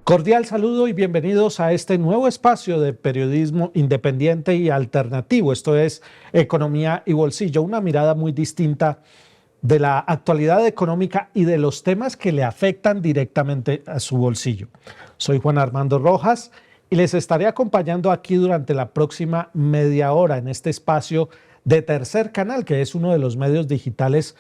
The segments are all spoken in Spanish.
Cordial saludo y bienvenidos a este nuevo espacio de periodismo independiente y alternativo. Esto es Economía y Bolsillo, una mirada muy distinta de la actualidad económica y de los temas que le afectan directamente a su bolsillo. Soy Juan Armando Rojas y les estaré acompañando aquí durante la próxima media hora en este espacio de Tercer Canal, que es uno de los medios digitales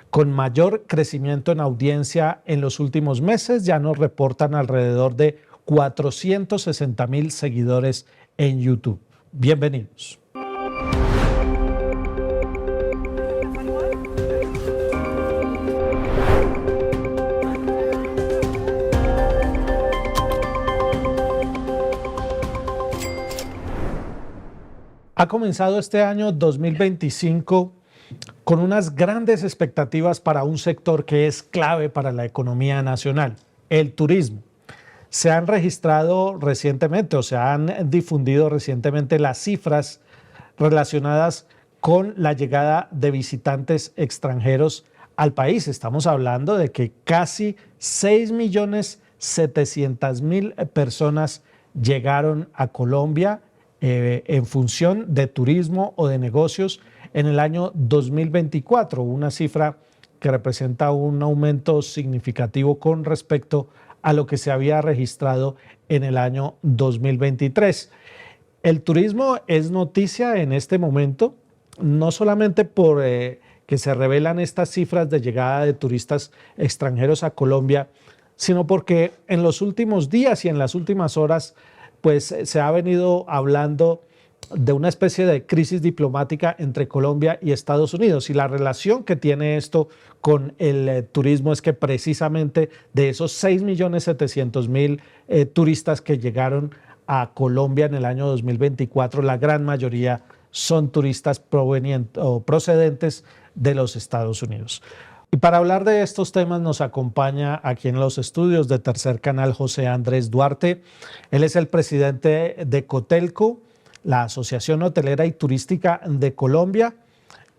con mayor crecimiento en audiencia en los últimos meses. Ya nos reportan alrededor de 460,000 seguidores en YouTube. Bienvenidos. Ha comenzado este año 2025 con unas grandes expectativas para un sector que es clave para la economía nacional, el turismo. Se han registrado recientemente o se han difundido recientemente las cifras relacionadas con la llegada de visitantes extranjeros al país. Estamos hablando de que casi 6.700.000 personas llegaron a Colombia en función de turismo o de negocios en el año 2024, una cifra que representa un aumento significativo con respecto a lo que se había registrado en el año 2023. El turismo es noticia en este momento, no solamente por que se revelan estas cifras de llegada de turistas extranjeros a Colombia, sino porque en los últimos días y en las últimas horas pues se ha venido hablando de una especie de crisis diplomática entre Colombia y Estados Unidos, y la relación que tiene esto con el turismo es que precisamente de esos 6.700.000 turistas que llegaron a Colombia en el año 2024, la gran mayoría son turistas procedentes de los Estados Unidos. Y para hablar de estos temas nos acompaña aquí en los estudios de Tercer Canal José Andrés Duarte. Él es el presidente de Cotelco, la Asociación Hotelera y Turística de Colombia.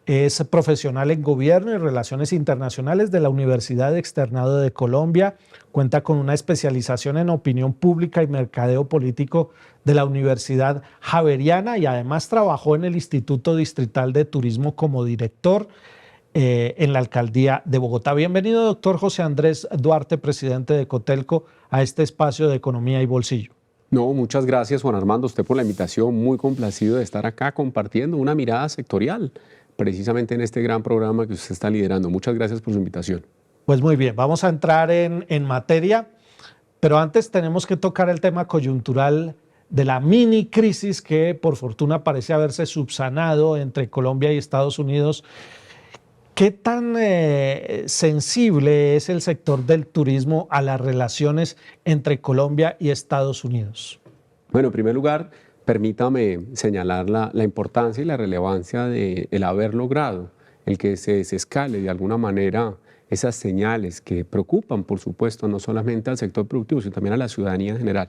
Es profesional en Gobierno y Relaciones Internacionales de la Universidad Externado de Colombia. Cuenta con una especialización en Opinión Pública y Mercadeo Político de la Universidad Javeriana y además trabajó en el Instituto Distrital de Turismo como director en la Alcaldía de Bogotá. Bienvenido, doctor José Andrés Duarte, presidente de Cotelco, a este espacio de Economía y Bolsillo. No, muchas gracias, Juan Armando, usted por la invitación, muy complacido de estar acá compartiendo una mirada sectorial, precisamente en este gran programa que usted está liderando. Muchas gracias por su invitación. Pues muy bien, vamos a entrar en materia, pero antes tenemos que tocar el tema coyuntural de la mini crisis que por fortuna parece haberse subsanado entre Colombia y Estados Unidos. ¿Qué tan sensible es el sector del turismo a las relaciones entre Colombia y Estados Unidos? Bueno, en primer lugar, permítame señalar la importancia y la relevancia de el haber logrado el que se desescale de alguna manera esas señales que preocupan, por supuesto, no solamente al sector productivo, sino también a la ciudadanía en general.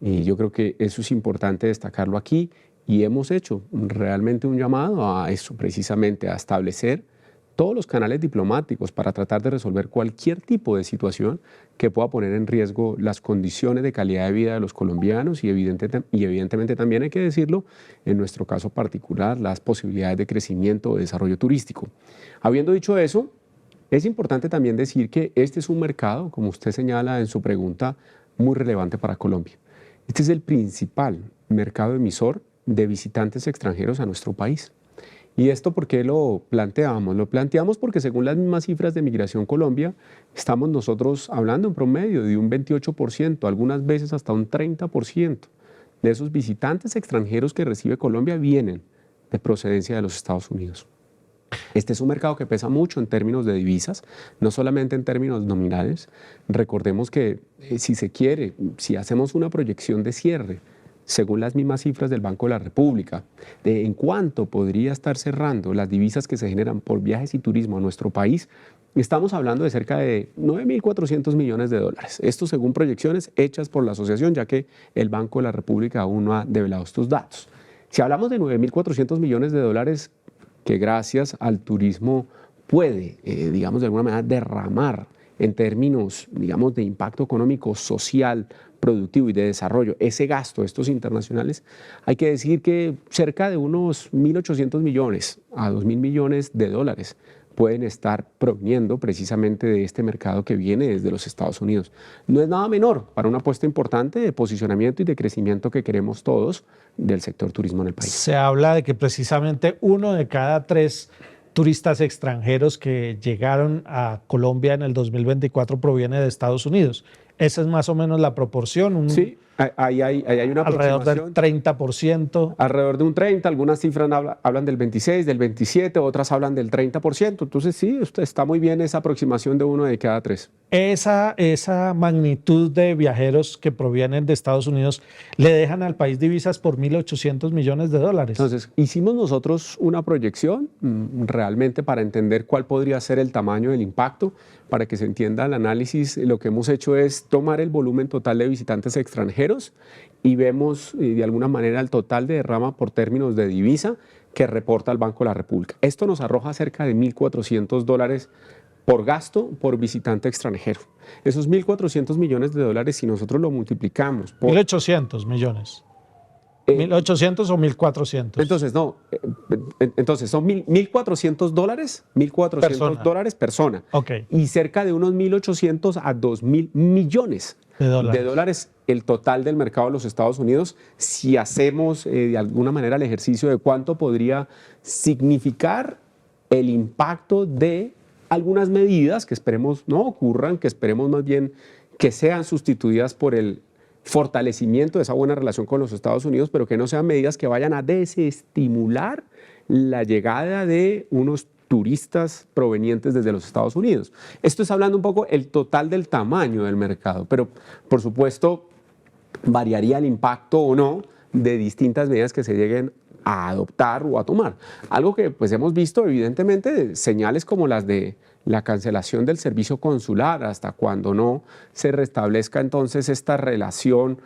Y yo creo que eso es importante destacarlo aquí y hemos hecho realmente un llamado a eso, precisamente a establecer todos los canales diplomáticos para tratar de resolver cualquier tipo de situación que pueda poner en riesgo las condiciones de calidad de vida de los colombianos y evidentemente también hay que decirlo, en nuestro caso particular, las posibilidades de crecimiento o desarrollo turístico. Habiendo dicho eso, es importante también decir que este es un mercado, como usted señala en su pregunta, muy relevante para Colombia. Este es el principal mercado emisor de visitantes extranjeros a nuestro país. ¿Y esto por qué lo planteamos? Lo planteamos porque según las mismas cifras de Migración Colombia, estamos nosotros hablando en promedio de un 28%, algunas veces hasta un 30% de esos visitantes extranjeros que recibe Colombia vienen de procedencia de los Estados Unidos. Este es un mercado que pesa mucho en términos de divisas, no solamente en términos nominales. Recordemos que si se quiere, si hacemos una proyección de cierre, según las mismas cifras del Banco de la República, de en cuánto podría estar cerrando las divisas que se generan por viajes y turismo a nuestro país, estamos hablando de cerca de 9.400 millones de dólares. Esto según proyecciones hechas por la asociación, ya que el Banco de la República aún no ha develado estos datos. Si hablamos de 9.400 millones de dólares que gracias al turismo puede, digamos, de alguna manera derramar en términos, digamos, de impacto económico, social, productivo y de desarrollo, ese gasto de estos internacionales, hay que decir que cerca de unos 1.800 millones a 2.000 millones de dólares pueden estar proveniendo precisamente de este mercado que viene desde los Estados Unidos. No es nada menor para una apuesta importante de posicionamiento y de crecimiento que queremos todos del sector turismo en el país. Se habla de que precisamente 1 de cada 3 turistas extranjeros que llegaron a Colombia en el 2024 proviene de Estados Unidos. Esa es más o menos la proporción. Sí, ahí hay una alrededor aproximación. del 30%. Alrededor de un 30%, algunas cifras hablan del 26%, del 27%, otras hablan del 30%. Entonces sí, está muy bien esa aproximación de 1 de cada 3. Esa magnitud de viajeros que provienen de Estados Unidos le dejan al país divisas por 1.800 millones de dólares. Entonces, hicimos nosotros una proyección realmente para entender cuál podría ser el tamaño del impacto, para que se entienda el análisis. Lo que hemos hecho es tomar el volumen total de visitantes extranjeros y vemos de alguna manera el total de derrama por términos de divisa que reporta el Banco de la República. Esto nos arroja cerca de $1.400 por gasto por visitante extranjero. Esos 1.400 millones de dólares, si nosotros lo multiplicamos por... 1.800 millones. 1.800 o 1.400. Entonces, no. Entonces, son $1.400, $1.400 persona. Okay. Y cerca de unos 1.800 a 2.000 millones de dólares el total del mercado de los Estados Unidos, si hacemos de alguna manera el ejercicio de cuánto podría significar el impacto de algunas medidas que esperemos no ocurran, que esperemos más bien que sean sustituidas por el fortalecimiento de esa buena relación con los Estados Unidos, pero que no sean medidas que vayan a desestimular la llegada de unos turistas provenientes desde los Estados Unidos. Esto es hablando un poco el total del tamaño del mercado, pero por supuesto variaría el impacto o no de distintas medidas que se lleguen a adoptar o a tomar. Algo que pues hemos visto evidentemente, señales como las de la cancelación del servicio consular hasta cuando no se restablezca entonces esta relación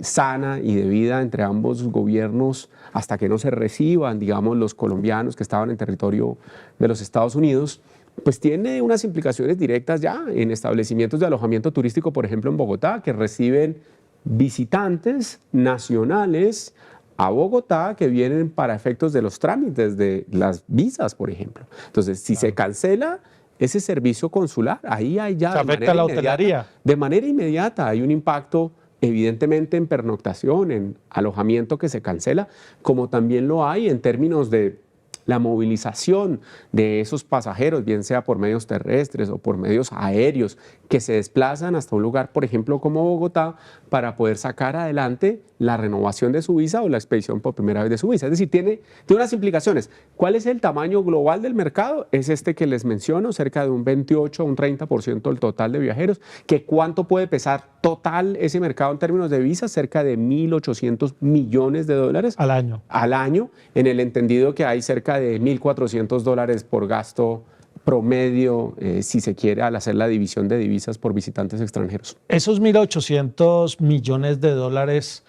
sana y debida entre ambos gobiernos, hasta que no se reciban, digamos, los colombianos que estaban en territorio de los Estados Unidos, pues tiene unas implicaciones directas ya en establecimientos de alojamiento turístico, por ejemplo en Bogotá, que reciben visitantes nacionales a Bogotá que vienen para efectos de los trámites de las visas, por ejemplo. Entonces, si se cancela ese servicio consular, ahí hay ya... Se afecta a la hotelería. De manera inmediata hay un impacto evidentemente en pernoctación, en alojamiento que se cancela, como también lo hay en términos de la movilización de esos pasajeros, bien sea por medios terrestres o por medios aéreos, que se desplazan hasta un lugar, por ejemplo, como Bogotá, para poder sacar adelante la renovación de su visa o la expedición por primera vez de su visa. Es decir, tiene unas implicaciones. ¿Cuál es el tamaño global del mercado? Es este que les menciono, cerca de un 28 o un 30% del total de viajeros. ¿Que cuánto puede pesar total ese mercado en términos de visas? Cerca de 1.800 millones de dólares. Al año. Al año, en el entendido que hay cerca de $1.400 por gasto promedio, si se quiere, al hacer la división de divisas por visitantes extranjeros. Esos 1.800 millones de dólares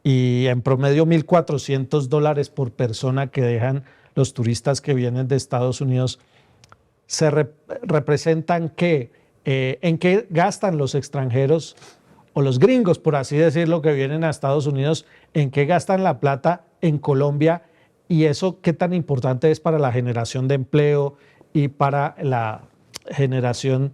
y en promedio $1.400 por persona que dejan los turistas que vienen de Estados Unidos, ¿se representan qué? ¿En qué gastan los extranjeros o los gringos, por así decirlo, que vienen a Estados Unidos? ¿En qué gastan la plata en Colombia? ¿Y eso qué tan importante es para la generación de empleo y para la generación,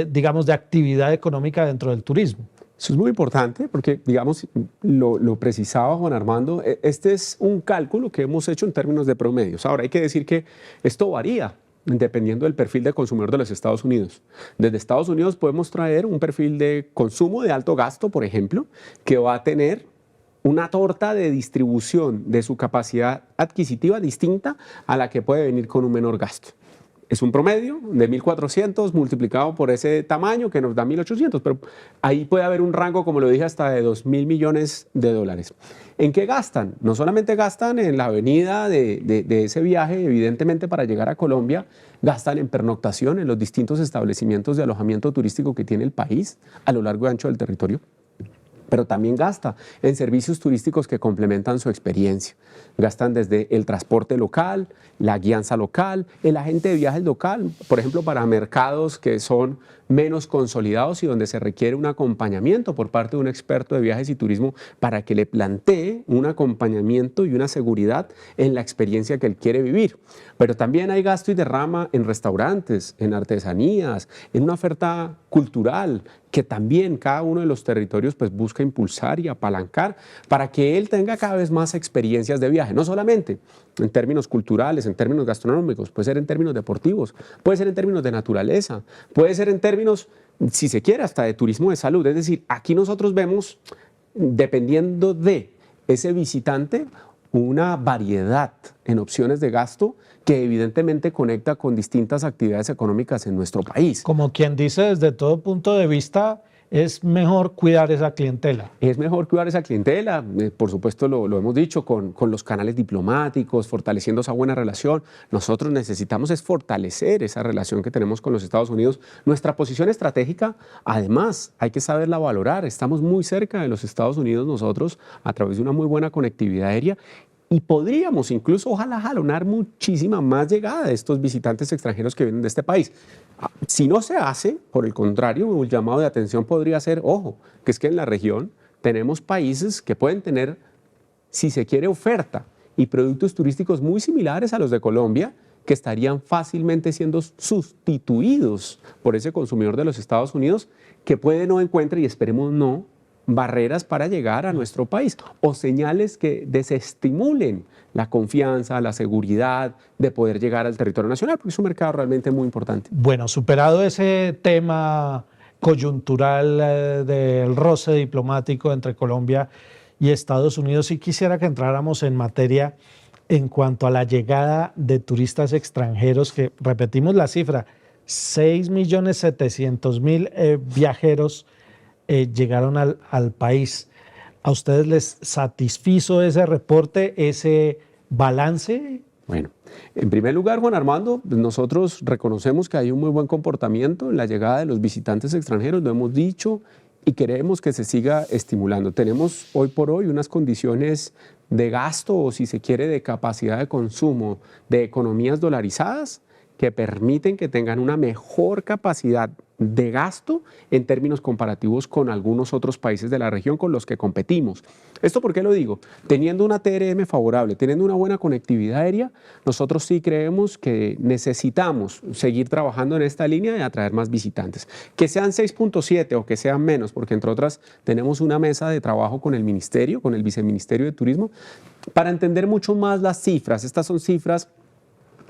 digamos, de actividad económica dentro del turismo? Eso es muy importante porque, digamos, lo precisaba Juan Armando, este es un cálculo que hemos hecho en términos de promedios. Ahora, hay que decir que esto varía dependiendo del perfil de consumidor de los Estados Unidos. Desde Estados Unidos podemos traer un perfil de consumo de alto gasto, por ejemplo, que va a tener una torta de distribución de su capacidad adquisitiva distinta a la que puede venir con un menor gasto. Es un promedio de 1.400 multiplicado por ese tamaño que nos da 1.800, pero ahí puede haber un rango, como lo dije, hasta de 2.000 millones de dólares. ¿En qué gastan? No solamente gastan en la avenida de ese viaje, evidentemente para llegar a Colombia, gastan en pernoctación en los distintos establecimientos de alojamiento turístico que tiene el país a lo largo y ancho del territorio. pero también gasta en servicios turísticos que complementan su experiencia. Gastan desde el transporte local, la guianza local, el agente de viajes local, por ejemplo, para mercados que son menos consolidados y donde se requiere un acompañamiento por parte de un experto de viajes y turismo para que le plantee un acompañamiento y una seguridad en la experiencia que él quiere vivir. Pero también hay gasto y derrama en restaurantes, en artesanías, en una oferta cultural que también cada uno de los territorios pues busca impulsar y apalancar para que él tenga cada vez más experiencias de viaje, no solamente en términos culturales, en términos gastronómicos, puede ser en términos deportivos, puede ser en términos de naturaleza, puede ser en términos, si se quiere, hasta de turismo de salud. Es decir, aquí nosotros vemos, dependiendo de ese visitante, una variedad en opciones de gasto que evidentemente conecta con distintas actividades económicas en nuestro país. Como quien dice, desde todo punto de vista, es mejor cuidar esa clientela. Es mejor cuidar esa clientela, por supuesto lo hemos dicho, con los canales diplomáticos, fortaleciendo esa buena relación. Nosotros necesitamos es fortalecer esa relación que tenemos con los Estados Unidos. Nuestra posición estratégica, además, hay que saberla valorar. Estamos muy cerca de los Estados Unidos nosotros a través de una muy buena conectividad aérea. Y podríamos incluso, ojalá, jalonar muchísima más llegada de estos visitantes extranjeros que vienen de este país. Si no se hace, por el contrario, un llamado de atención podría ser, ojo, que es que en la región tenemos países que pueden tener, si se quiere, oferta y productos turísticos muy similares a los de Colombia, que estarían fácilmente siendo sustituidos por ese consumidor de los Estados Unidos, que puede no encuentre, y esperemos no, barreras para llegar a nuestro país o señales que desestimulen la confianza, la seguridad de poder llegar al territorio nacional, porque es un mercado realmente muy importante. Bueno, superado ese tema coyuntural del roce diplomático entre Colombia y Estados Unidos, sí quisiera que entráramos en materia en cuanto a la llegada de turistas extranjeros, que repetimos la cifra, 6.700.000 viajeros llegaron al país. ¿A ustedes les satisfizo ese reporte, ese balance? Bueno, en primer lugar, Juan Armando, nosotros reconocemos que hay un muy buen comportamiento en la llegada de los visitantes extranjeros, lo hemos dicho, y queremos que se siga estimulando. Tenemos hoy por hoy unas condiciones de gasto, o si se quiere, de capacidad de consumo, de economías dolarizadas, que permiten que tengan una mejor capacidad de gasto en términos comparativos con algunos otros países de la región con los que competimos. ¿Esto por qué lo digo? Teniendo una TRM favorable, teniendo una buena conectividad aérea, nosotros sí creemos que necesitamos seguir trabajando en esta línea de atraer más visitantes. Que sean 6.7 o que sean menos, porque entre otras tenemos una mesa de trabajo con el Ministerio, con el Viceministerio de Turismo, para entender mucho más las cifras. Estas son cifras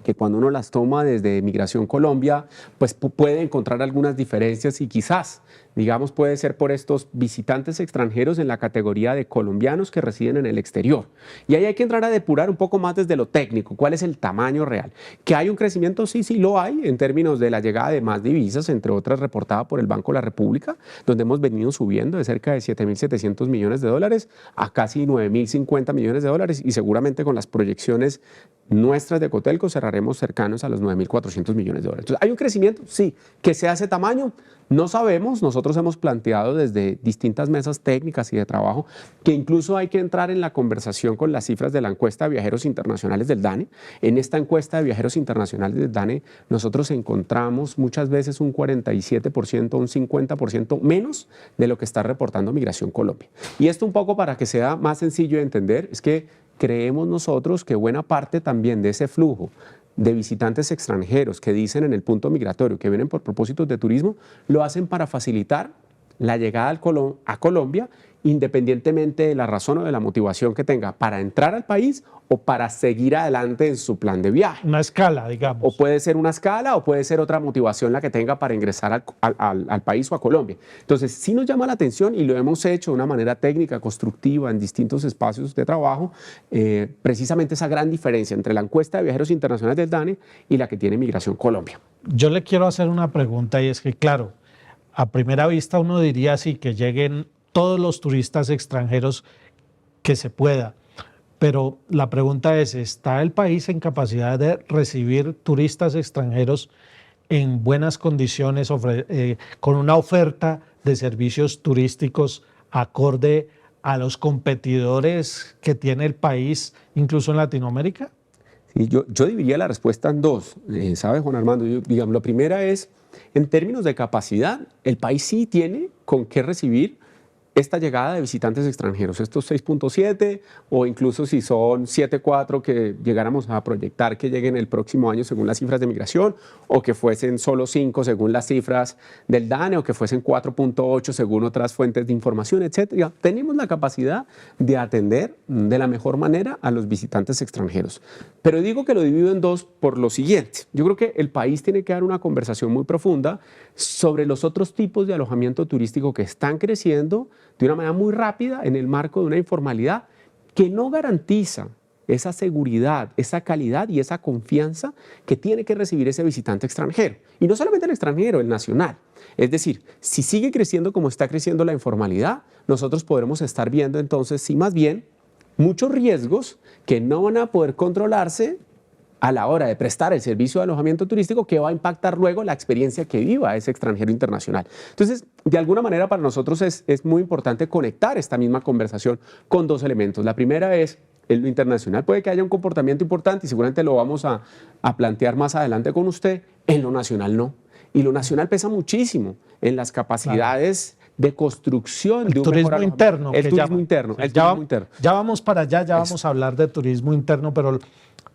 que cuando uno las toma desde Migración Colombia, pues puede encontrar algunas diferencias y quizás, digamos, puede ser por estos visitantes extranjeros en la categoría de colombianos que residen en el exterior. Y ahí hay que entrar a depurar un poco más desde lo técnico, cuál es el tamaño real. ¿Que hay un crecimiento? Sí, sí lo hay, en términos de la llegada de más divisas, entre otras reportada por el Banco de la República, donde hemos venido subiendo de cerca de 7.700 millones de dólares a casi 9.050 millones de dólares y seguramente con las proyecciones nuestras de Cotelco cerraremos cercanos a los 9.400 millones de dólares. Entonces, ¿hay un crecimiento? Sí. ¿Que sea ese tamaño? No sabemos. Nosotros hemos planteado desde distintas mesas técnicas y de trabajo que incluso hay que entrar en la conversación con las cifras de la encuesta de viajeros internacionales del DANE. En esta encuesta de viajeros internacionales del DANE nosotros encontramos muchas veces un 47%, un 50% menos de lo que está reportando Migración Colombia. Y esto un poco para que sea más sencillo de entender, es que creemos nosotros que buena parte también de ese flujo de visitantes extranjeros que dicen en el punto migratorio que vienen por propósitos de turismo, lo hacen para facilitar la llegada a Colombia, independientemente de la razón o de la motivación que tenga para entrar al país o para seguir adelante en su plan de viaje. Una escala, digamos. O puede ser una escala o puede ser otra motivación la que tenga para ingresar al país o a Colombia. Entonces, sí nos llama la atención y lo hemos hecho de una manera técnica, constructiva, en distintos espacios de trabajo, precisamente esa gran diferencia entre la encuesta de viajeros internacionales del DANE y la que tiene Migración Colombia. Yo le quiero hacer una pregunta y es que, claro, a primera vista uno diría así, que lleguen todos los turistas extranjeros que se pueda. Pero la pregunta es, ¿está el país en capacidad de recibir turistas extranjeros en buenas condiciones, con una oferta de servicios turísticos acorde a los competidores que tiene el país, incluso en Latinoamérica? Sí, yo dividiría la respuesta en dos, ¿sabes, Juan Armando? Digamos, la primera es, en términos de capacidad, el país sí tiene con qué recibir esta llegada de visitantes extranjeros, estos 6.7 o incluso si son 7.4 que llegáramos a proyectar que lleguen el próximo año según las cifras de migración, o que fuesen solo 5 según las cifras del DANE, o que fuesen 4.8 según otras fuentes de información, etcétera. Tenemos la capacidad de atender de la mejor manera a los visitantes extranjeros. Pero digo que lo divido en dos por lo siguiente. Yo creo que el país tiene que dar una conversación muy profunda sobre los otros tipos de alojamiento turístico que están creciendo de una manera muy rápida en el marco de una informalidad que no garantiza esa seguridad, esa calidad y esa confianza que tiene que recibir ese visitante extranjero. Y no solamente el extranjero, el nacional. Es decir, si sigue creciendo como está creciendo la informalidad, nosotros podremos estar viendo entonces, sí, más bien, muchos riesgos que no van a poder controlarse a la hora de prestar el servicio de alojamiento turístico, que va a impactar luego la experiencia que viva ese extranjero internacional. Entonces, de alguna manera para nosotros es muy importante conectar esta misma conversación con dos elementos. La primera es, en lo internacional puede que haya un comportamiento importante y seguramente lo vamos a plantear más adelante con usted, en lo nacional no. Y lo nacional pesa muchísimo en las capacidades de construcción de un turismo interno. El turismo interno. Ya vamos para allá, ya vamos a hablar de turismo interno, pero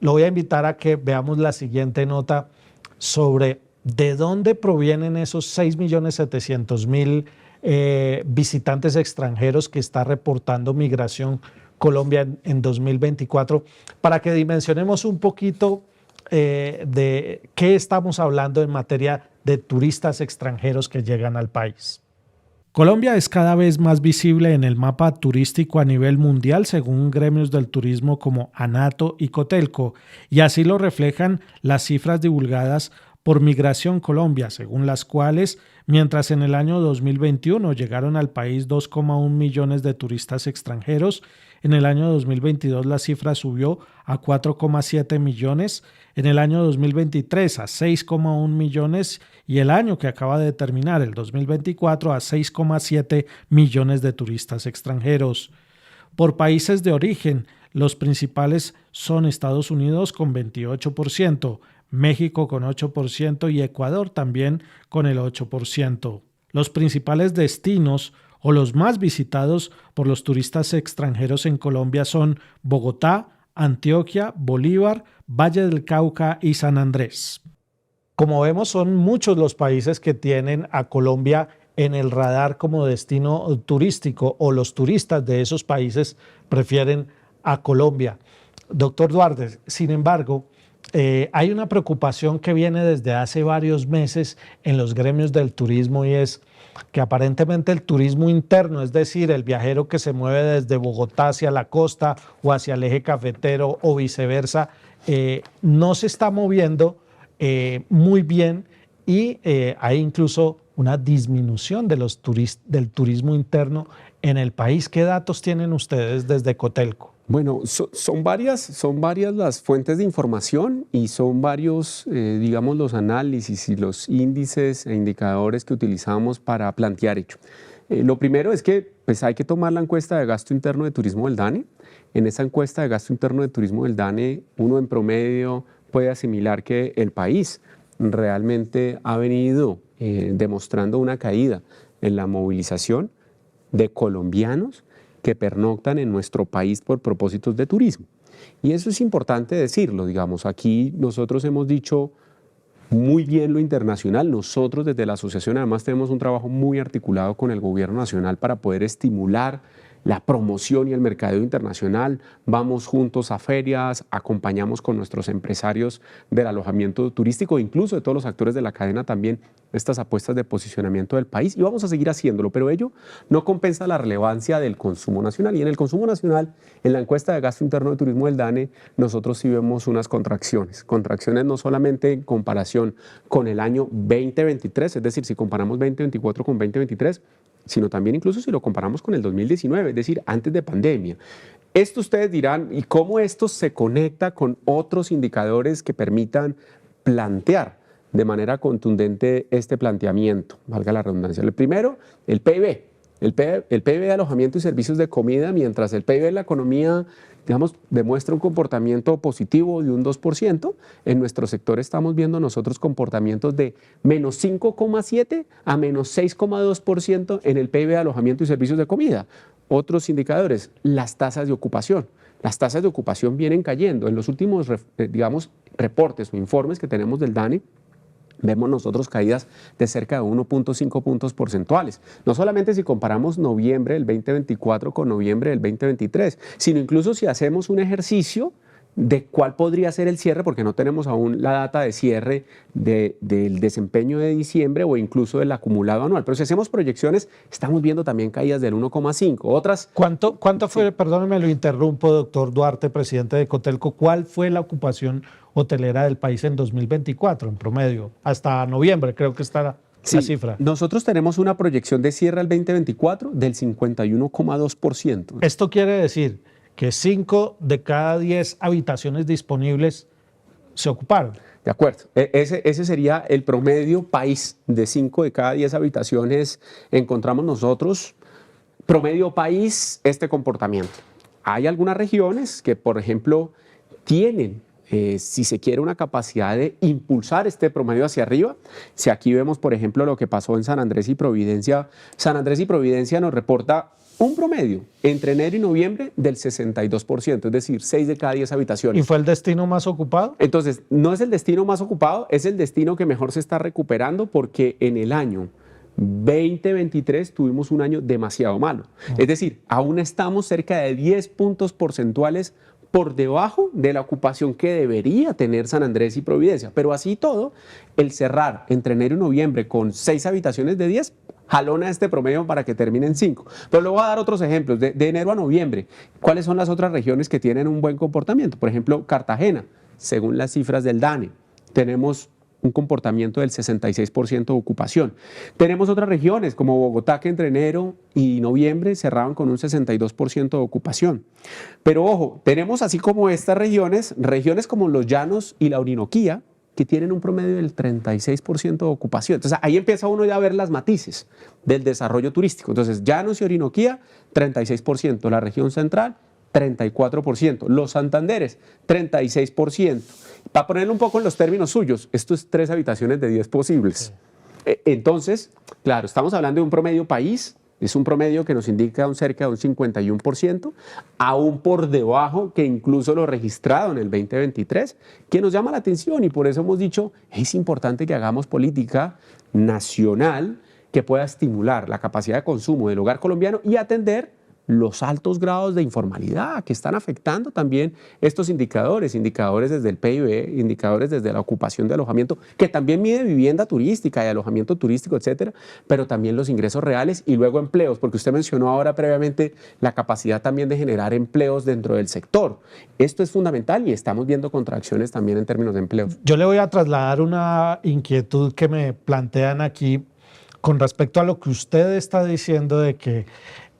lo voy a invitar a que veamos la siguiente nota sobre de dónde provienen esos 6.700.000 visitantes extranjeros que está reportando Migración Colombia en 2024, para que dimensionemos un poquito de qué estamos hablando en materia de turistas extranjeros que llegan al país. Colombia es cada vez más visible en el mapa turístico a nivel mundial, según gremios del turismo como ANATO y Cotelco, y así lo reflejan las cifras divulgadas por Migración Colombia, según las cuales, mientras en el año 2021 llegaron al país 2,1 millones de turistas extranjeros, en el año 2022 la cifra subió a 4,7 millones, en el año 2023 a 6,1 millones y el año que acaba de terminar, el 2024, a 6,7 millones de turistas extranjeros. Por países de origen, los principales son Estados Unidos con 28%, México con 8% y Ecuador también con el 8%. Los principales destinos o los más visitados por los turistas extranjeros en Colombia son Bogotá, Antioquia, Bolívar, Valle del Cauca y San Andrés. Como vemos, son muchos los países que tienen a Colombia en el radar como destino turístico, o los turistas de esos países prefieren a Colombia. Doctor Duarte, sin embargo, hay una preocupación que viene desde hace varios meses en los gremios del turismo, y es que aparentemente el turismo interno, es decir, el viajero que se mueve desde Bogotá hacia la costa o hacia el eje cafetero o viceversa, no se está moviendo muy bien, y hay incluso una disminución de del turismo interno en el país. ¿Qué datos tienen ustedes desde Cotelco? Bueno, son varias las fuentes de información y son varios, digamos, los análisis y los índices e indicadores que utilizamos para plantear ello. Lo primero es que pues, hay que tomar la encuesta de gasto interno de turismo del DANE. En esa encuesta de gasto interno de turismo del DANE, uno en promedio puede asimilar que el país realmente ha venido demostrando una caída en la movilización de colombianos que pernoctan en nuestro país por propósitos de turismo. Y eso es importante decirlo, digamos, aquí nosotros hemos dicho muy bien lo internacional. Nosotros desde la asociación además tenemos un trabajo muy articulado con el gobierno nacional para poder estimular la promoción y el mercadeo internacional. Vamos juntos a ferias, acompañamos con nuestros empresarios del alojamiento turístico, incluso de todos los actores de la cadena también, estas apuestas de posicionamiento del país, y vamos a seguir haciéndolo, pero ello no compensa la relevancia del consumo nacional. Y en el consumo nacional, en la encuesta de gasto interno de turismo del DANE, nosotros sí vemos unas contracciones no solamente en comparación con el año 2023, es decir, si comparamos 2024 con 2023, sino también incluso si lo comparamos con el 2019, es decir, antes de pandemia. Esto ustedes dirán, ¿y cómo esto se conecta con otros indicadores que permitan plantear de manera contundente este planteamiento? Valga la redundancia. El primero, el PIB. El PIB de alojamiento y servicios de comida, mientras el PIB de la economía, digamos, demuestra un comportamiento positivo de un 2%, en nuestro sector estamos viendo nosotros comportamientos de menos 5,7 a menos 6,2% en el PIB de alojamiento y servicios de comida. Otros indicadores, las tasas de ocupación. Las tasas de ocupación vienen cayendo. En los últimos, digamos, reportes o informes que tenemos del DANE, vemos nosotros caídas de cerca de 1,5 puntos porcentuales. No solamente si comparamos noviembre del 2024 con noviembre del 2023, sino incluso si hacemos un ejercicio de cuál podría ser el cierre, porque no tenemos aún la data de cierre del desempeño de diciembre o incluso del acumulado anual. Pero si hacemos proyecciones, estamos viendo también caídas del 1,5. Otras... ¿Cuánto fue, perdóneme, lo interrumpo, doctor Duarte, presidente de Cotelco, cuál fue la ocupación hotelera del país en 2024 en promedio? Hasta noviembre creo que está la cifra. Nosotros tenemos una proyección de cierre al 2024 del 51,2%. Esto quiere decir que 5 de cada 10 habitaciones disponibles se ocuparon. De acuerdo. Ese sería el promedio país. De 5 de cada 10 habitaciones encontramos nosotros, promedio país, este comportamiento. Hay algunas regiones que, por ejemplo, tienen, si se quiere, una capacidad de impulsar este promedio hacia arriba. Si aquí vemos, por ejemplo, lo que pasó en San Andrés y Providencia, San Andrés y Providencia nos reporta un promedio entre enero y noviembre del 62%, es decir, 6 de cada 10 habitaciones. ¿Y fue el destino más ocupado? Entonces, no es el destino más ocupado, es el destino que mejor se está recuperando, porque en el año 2023 tuvimos un año demasiado malo. Es decir, aún estamos cerca de 10 puntos porcentuales por debajo de la ocupación que debería tener San Andrés y Providencia. Pero así todo, el cerrar entre enero y noviembre con 6 habitaciones de 10 jalona este promedio para que termine en 5. Pero le voy a dar otros ejemplos. De enero a noviembre, ¿cuáles son las otras regiones que tienen un buen comportamiento? Por ejemplo, Cartagena, según las cifras del DANE, tenemos un comportamiento del 66% de ocupación. Tenemos otras regiones como Bogotá, que entre enero y noviembre cerraban con un 62% de ocupación. Pero ojo, tenemos así como estas regiones como los Llanos y la Orinoquía, que tienen un promedio del 36% de ocupación. Entonces ahí empieza uno ya a ver las matices del desarrollo turístico. Entonces Llanos y Orinoquía, 36%, la región central, 34%, los Santanderes, 36%. Para ponerlo un poco en los términos suyos, esto es 3 habitaciones de 10 posibles. Entonces, claro, estamos hablando de un promedio país. Es un promedio que nos indica cerca de un 51%, aún por debajo que incluso lo registrado en el 2023, que nos llama la atención, y por eso hemos dicho, es importante que hagamos política nacional que pueda estimular la capacidad de consumo del hogar colombiano y atender los altos grados de informalidad que están afectando también estos indicadores desde el PIB, indicadores desde la ocupación de alojamiento, que también mide vivienda turística y alojamiento turístico, etcétera, pero también los ingresos reales y luego empleos, porque usted mencionó ahora previamente la capacidad también de generar empleos dentro del sector. Esto es fundamental y estamos viendo contracciones también en términos de empleos. Yo le voy a trasladar una inquietud que me plantean aquí con respecto a lo que usted está diciendo de que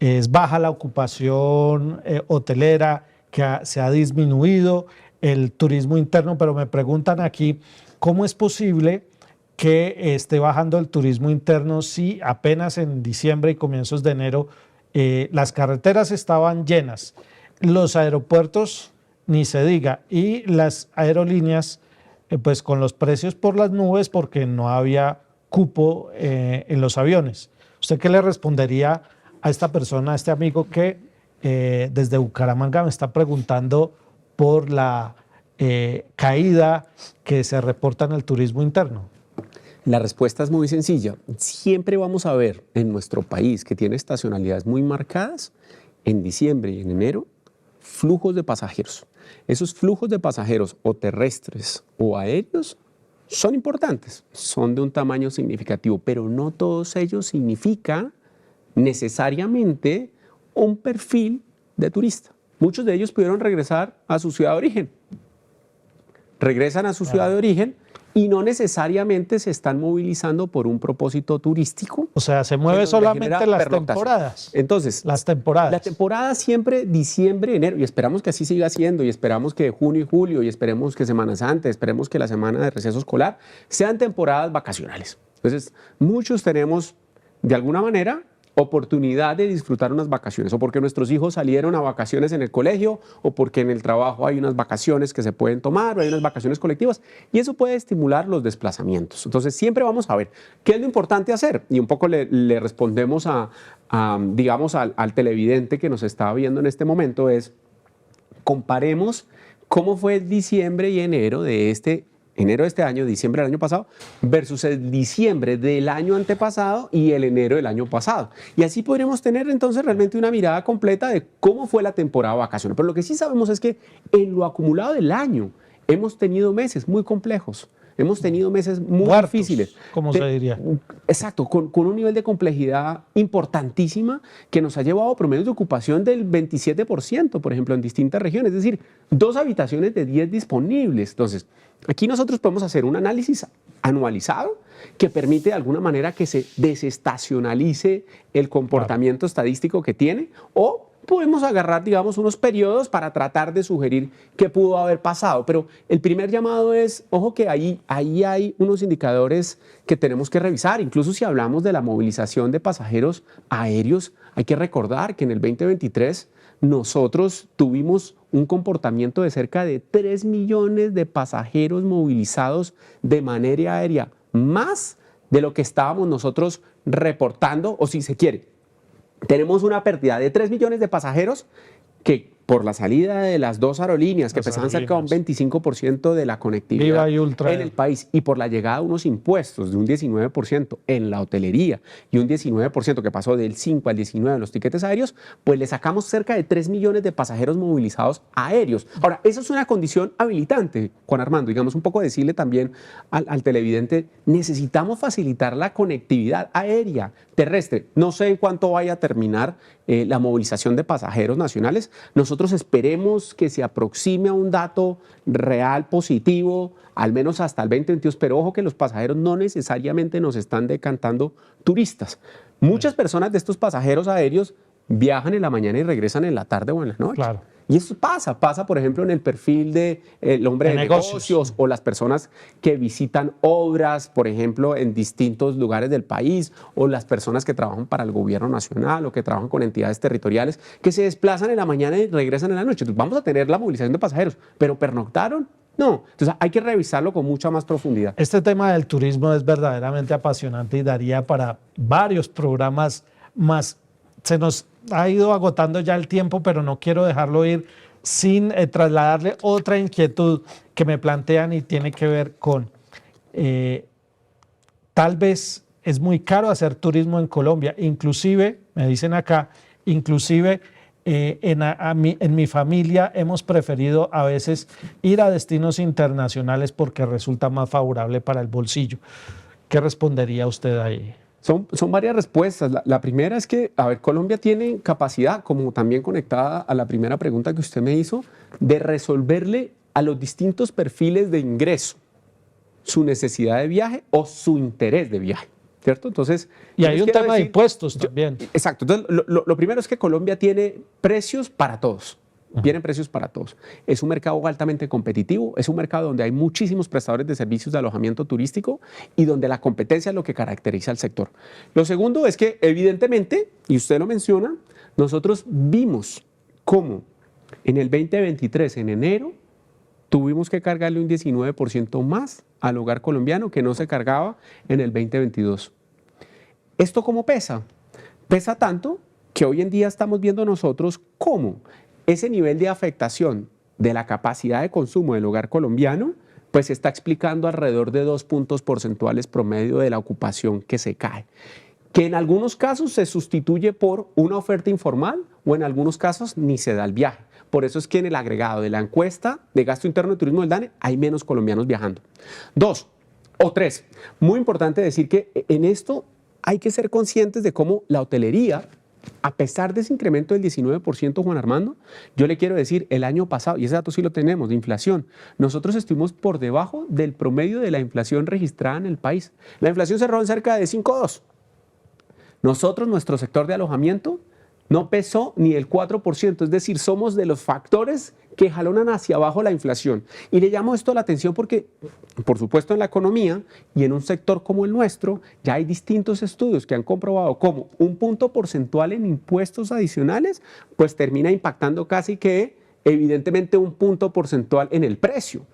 es baja la ocupación hotelera, que se ha disminuido el turismo interno, pero me preguntan aquí, ¿cómo es posible que esté bajando el turismo interno si apenas en diciembre y comienzos de enero las carreteras estaban llenas, los aeropuertos ni se diga, y las aerolíneas pues con los precios por las nubes porque no había cupo en los aviones? ¿Usted qué le respondería a esta persona, a este amigo que desde Bucaramanga me está preguntando por la caída que se reporta en el turismo interno? La respuesta es muy sencilla. Siempre vamos a ver en nuestro país, que tiene estacionalidades muy marcadas, en diciembre y en enero, flujos de pasajeros. Esos flujos de pasajeros o terrestres o aéreos son importantes, son de un tamaño significativo, pero no todos ellos significan necesariamente un perfil de turista. Muchos de ellos pudieron regresar a su ciudad de origen. Regresan a su ciudad de origen y no necesariamente se están movilizando por un propósito turístico. O sea, se mueve solamente las temporadas. Entonces, las temporadas. La temporada siempre diciembre, enero, y esperamos que así siga siendo, y esperamos que junio y julio, y esperemos que Semana Santa, esperemos que la semana de receso escolar sean temporadas vacacionales. Entonces, muchos tenemos, de alguna manera, oportunidad de disfrutar unas vacaciones, o porque nuestros hijos salieron a vacaciones en el colegio, o porque en el trabajo hay unas vacaciones que se pueden tomar, o hay unas vacaciones colectivas, y eso puede estimular los desplazamientos. Entonces siempre vamos a ver qué es lo importante hacer, y un poco le respondemos digamos, al televidente que nos está viendo en este momento, es comparemos cómo fue diciembre y enero de este año, diciembre del año pasado, versus el diciembre del año antepasado y el enero del año pasado. Y así podremos tener entonces realmente una mirada completa de cómo fue la temporada vacacional. Pero lo que sí sabemos es que en lo acumulado del año hemos tenido meses muy complejos. Hemos tenido meses muy difíciles. ¿Cómo se diría? Exacto, con un nivel de complejidad importantísima que nos ha llevado a promedios de ocupación del 27%, por ejemplo, en distintas regiones. Es decir, 2 habitaciones de 10 disponibles. Entonces, aquí nosotros podemos hacer un análisis anualizado que permite de alguna manera que se desestacionalice el comportamiento estadístico que tiene, o podemos agarrar, digamos, unos periodos para tratar de sugerir qué pudo haber pasado. Pero el primer llamado es, ojo que ahí hay unos indicadores que tenemos que revisar. Incluso si hablamos de la movilización de pasajeros aéreos, hay que recordar que en el 2023 nosotros tuvimos un comportamiento de cerca de 3 millones de pasajeros movilizados de manera aérea, más de lo que estábamos nosotros reportando, o si se quiere, tenemos una pérdida de 3 millones de pasajeros que por la salida de las 2 aerolíneas que pesaban cerca de un 25% de la conectividad en el país, y por la llegada de unos impuestos de un 19% en la hotelería y un 19% que pasó del 5 al 19 en los tiquetes aéreos, pues le sacamos cerca de 3 millones de pasajeros movilizados aéreos. Ahora, eso es una condición habilitante, Juan Armando, digamos, un poco decirle también al televidente, necesitamos facilitar la conectividad aérea, terrestre. No sé en cuánto vaya a terminar la movilización de pasajeros nacionales. Nosotros esperemos que se aproxime a un dato real positivo, al menos hasta el 2022, pero ojo que los pasajeros no necesariamente nos están decantando turistas. Muchas personas de estos pasajeros aéreos viajan en la mañana y regresan en la tarde o en la noche. Claro. Y eso pasa por ejemplo, en el perfil del hombre de negocios, o las personas que visitan obras, por ejemplo, en distintos lugares del país, o las personas que trabajan para el gobierno nacional o que trabajan con entidades territoriales, que se desplazan en la mañana y regresan en la noche. Entonces, vamos a tener la movilización de pasajeros, pero ¿pernoctaron? No. Entonces, hay que revisarlo con mucha más profundidad. Este tema del turismo es verdaderamente apasionante y daría para varios programas más. Se nos ha ido agotando ya el tiempo, pero no quiero dejarlo ir sin trasladarle otra inquietud que me plantean y tiene que ver con tal vez es muy caro hacer turismo en Colombia, inclusive, me dicen acá, inclusive en mi familia hemos preferido a veces ir a destinos internacionales porque resulta más favorable para el bolsillo. ¿Qué respondería usted ahí? Son varias respuestas. La primera es que, a ver, Colombia tiene capacidad, como también conectada a la primera pregunta que usted me hizo, de resolverle a los distintos perfiles de ingreso su necesidad de viaje o su interés de viaje, ¿cierto? Entonces, y hay un tema de impuestos también. Exacto. Entonces, lo primero es que Colombia tiene precios para todos. Vienen precios para todos. Es un mercado altamente competitivo, es un mercado donde hay muchísimos prestadores de servicios de alojamiento turístico y donde la competencia es lo que caracteriza al sector. Lo segundo es que, evidentemente, y usted lo menciona, nosotros vimos cómo en el 2023, en enero, tuvimos que cargarle un 19% más al hogar colombiano que no se cargaba en el 2022. ¿Esto cómo pesa? Pesa tanto que hoy en día estamos viendo nosotros cómo ese nivel de afectación de la capacidad de consumo del hogar colombiano, pues se está explicando alrededor de 2 puntos porcentuales promedio de la ocupación que se cae, que en algunos casos se sustituye por una oferta informal o en algunos casos ni se da el viaje. Por eso es que en el agregado de la encuesta de gasto interno de turismo del DANE hay menos colombianos viajando. 2 o 3, muy importante decir que en esto hay que ser conscientes de cómo la hotelería, a pesar de ese incremento del 19%, Juan Armando, yo le quiero decir, el año pasado, y ese dato sí lo tenemos, de inflación, nosotros estuvimos por debajo del promedio de la inflación registrada en el país. La inflación cerró en cerca de 5,2. Nosotros, nuestro sector de alojamiento, no pesó ni el 4%, es decir, somos de los factores que jalonan hacia abajo la inflación. Y le llamo esto la atención porque, por supuesto, en la economía y en un sector como el nuestro, ya hay distintos estudios que han comprobado cómo un punto porcentual en impuestos adicionales, pues termina impactando casi que, evidentemente, un punto porcentual en el precio.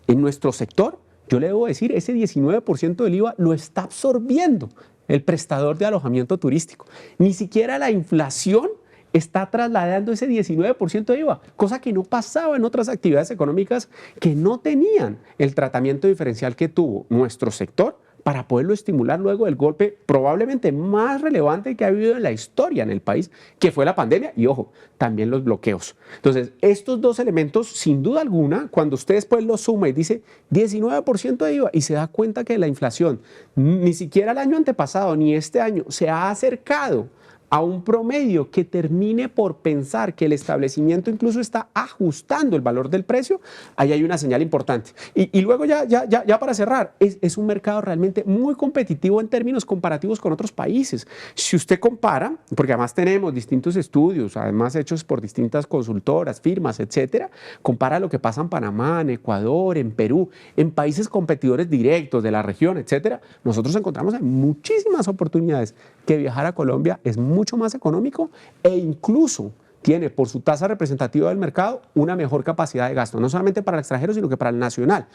En nuestro sector, yo le debo decir, ese 19% del IVA lo está absorbiendo el prestador de alojamiento turístico. Ni siquiera la inflación está trasladando ese 19% de IVA, cosa que no pasaba en otras actividades económicas que no tenían el tratamiento diferencial que tuvo nuestro sector para poderlo estimular luego del golpe probablemente más relevante que ha habido en la historia en el país, que fue la pandemia y, ojo, también los bloqueos. Entonces, estos dos elementos, sin duda alguna, cuando usted después los suma y dice 19% de IVA y se da cuenta que la inflación ni siquiera el año antepasado ni este año se ha acercado a un promedio que termine por pensar que el establecimiento incluso está ajustando el valor del precio, ahí hay una señal importante. Y luego ya para cerrar, es un mercado realmente muy competitivo en términos comparativos con otros países. Si usted compara, porque además tenemos distintos estudios, además hechos por distintas consultoras, firmas, etcétera, compara lo que pasa en Panamá, en Ecuador, en Perú, en países competidores directos de la región, etcétera, nosotros encontramos muchísimas oportunidades que viajar a Colombia es mucho más económico e incluso tiene por su tasa representativa del mercado una mejor capacidad de gasto, no solamente para el extranjero, sino que para el nacional,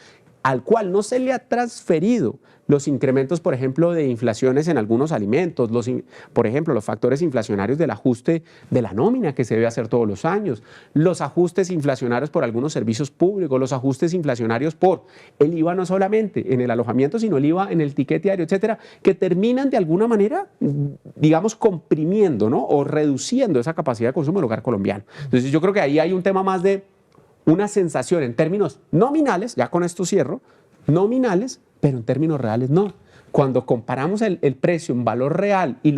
al cual no se le ha transferido los incrementos, por ejemplo, de inflaciones en algunos alimentos, por ejemplo, los factores inflacionarios del ajuste de la nómina que se debe hacer todos los años, los ajustes inflacionarios por algunos servicios públicos, los ajustes inflacionarios por el IVA no solamente en el alojamiento, sino el IVA en el ticket diario, etcétera, que terminan de alguna manera, digamos, comprimiendo, ¿no?, o reduciendo esa capacidad de consumo del hogar colombiano. Entonces, yo creo que ahí hay un tema más de una sensación en términos nominales, ya con esto cierro, nominales, pero en términos reales no. Cuando comparamos el precio en valor real y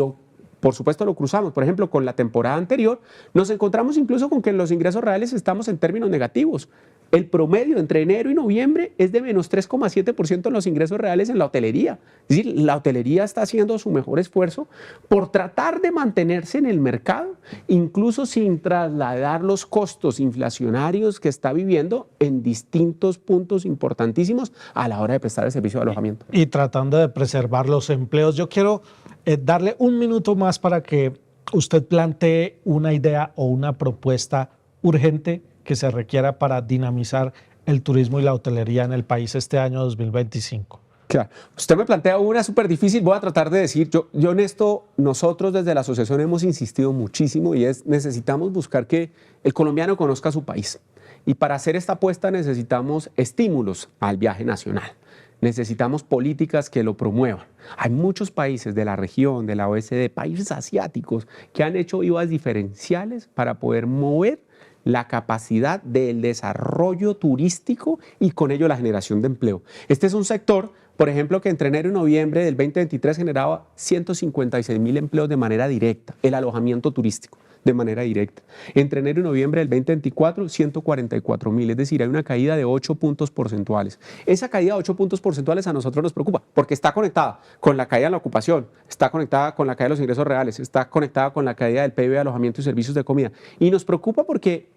por supuesto lo cruzamos, por ejemplo, con la temporada anterior, nos encontramos incluso con que en los ingresos reales estamos en términos negativos. El promedio entre enero y noviembre es de menos 3,7% en los ingresos reales en la hotelería. Es decir, la hotelería está haciendo su mejor esfuerzo por tratar de mantenerse en el mercado, incluso sin trasladar los costos inflacionarios que está viviendo en distintos puntos importantísimos a la hora de prestar el servicio de alojamiento. Y tratando de preservar los empleos. Yo quiero darle un minuto más para que usted plantee una idea o una propuesta urgente que se requiera para dinamizar el turismo y la hotelería en el país este año 2025. Claro, usted me plantea una súper difícil, voy a tratar de decir, yo en esto, nosotros desde la asociación hemos insistido muchísimo y necesitamos buscar que el colombiano conozca su país. Y para hacer esta apuesta necesitamos estímulos al viaje nacional. Necesitamos políticas que lo promuevan. Hay muchos países de la región, de la OECD, países asiáticos, que han hecho IVAs diferenciales para poder mover la capacidad del desarrollo turístico y con ello la generación de empleo. Este es un sector, por ejemplo, que entre enero y noviembre del 2023 generaba 156.000 empleos de manera directa, el alojamiento turístico de manera directa. Entre enero y noviembre del 2024, 144.000, es decir, hay una caída de 8 puntos porcentuales. Esa caída de 8 puntos porcentuales a nosotros nos preocupa porque está conectada con la caída en la ocupación, está conectada con la caída de los ingresos reales, está conectada con la caída del PIB de alojamiento y servicios de comida. Y nos preocupa porque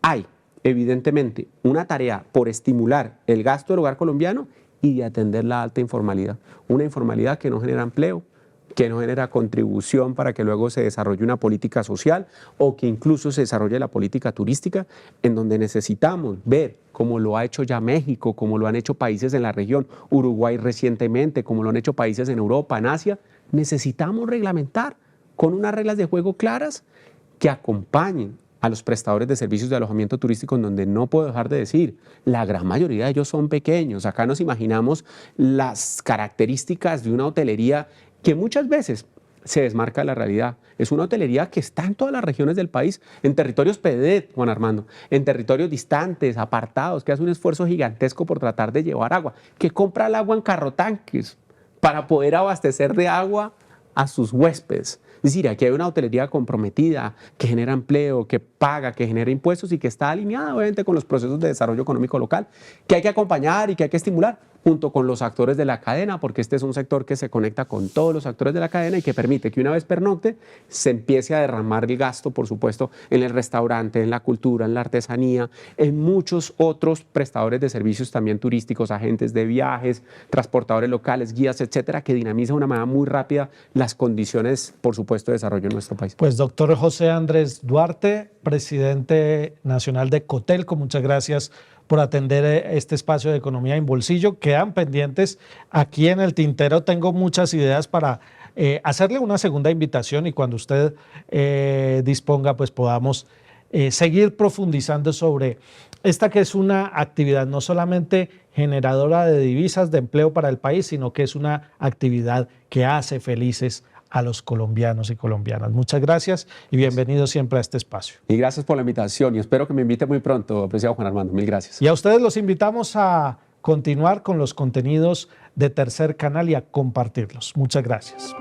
hay, evidentemente, una tarea por estimular el gasto del hogar colombiano y de atender la alta informalidad. Una informalidad que no genera empleo, que no genera contribución para que luego se desarrolle una política social o que incluso se desarrolle la política turística, en donde necesitamos ver, como lo ha hecho ya México, como lo han hecho países en la región, Uruguay recientemente, como lo han hecho países en Europa, en Asia, necesitamos reglamentar con unas reglas de juego claras que acompañen a los prestadores de servicios de alojamiento turístico, en donde no puedo dejar de decir, la gran mayoría de ellos son pequeños. Acá nos imaginamos las características de una hotelería que muchas veces se desmarca de la realidad. Es una hotelería que está en todas las regiones del país, en territorios PEDET, Juan Armando, en territorios distantes, apartados, que hace un esfuerzo gigantesco por tratar de llevar agua, que compra el agua en carrotanques para poder abastecer de agua a sus huéspedes. Es decir, aquí hay una hotelería comprometida, que genera empleo, que paga, que genera impuestos y que está alineada obviamente con los procesos de desarrollo económico local, que hay que acompañar y que hay que estimular, junto con los actores de la cadena, porque este es un sector que se conecta con todos los actores de la cadena y que permite que una vez pernocte se empiece a derramar el gasto, por supuesto, en el restaurante, en la cultura, en la artesanía, en muchos otros prestadores de servicios también turísticos, agentes de viajes, transportadores locales, guías, etcétera, que dinamiza de una manera muy rápida las condiciones, por supuesto, de desarrollo en nuestro país. Pues doctor José Andrés Duarte, presidente nacional de Cotelco, muchas gracias por atender este espacio de Economía en Bolsillo. Quedan pendientes aquí en el tintero, tengo muchas ideas para hacerle una segunda invitación y cuando usted disponga, pues podamos seguir profundizando sobre esta que es una actividad no solamente generadora de divisas, de empleo para el país, sino que es una actividad que hace felices a los colombianos y colombianas. Muchas gracias y bienvenido siempre a este espacio. Y gracias por la invitación y espero que me invite muy pronto, apreciado Juan Armando. Mil gracias. Y a ustedes los invitamos a continuar con los contenidos de Tercer Canal y a compartirlos. Muchas gracias.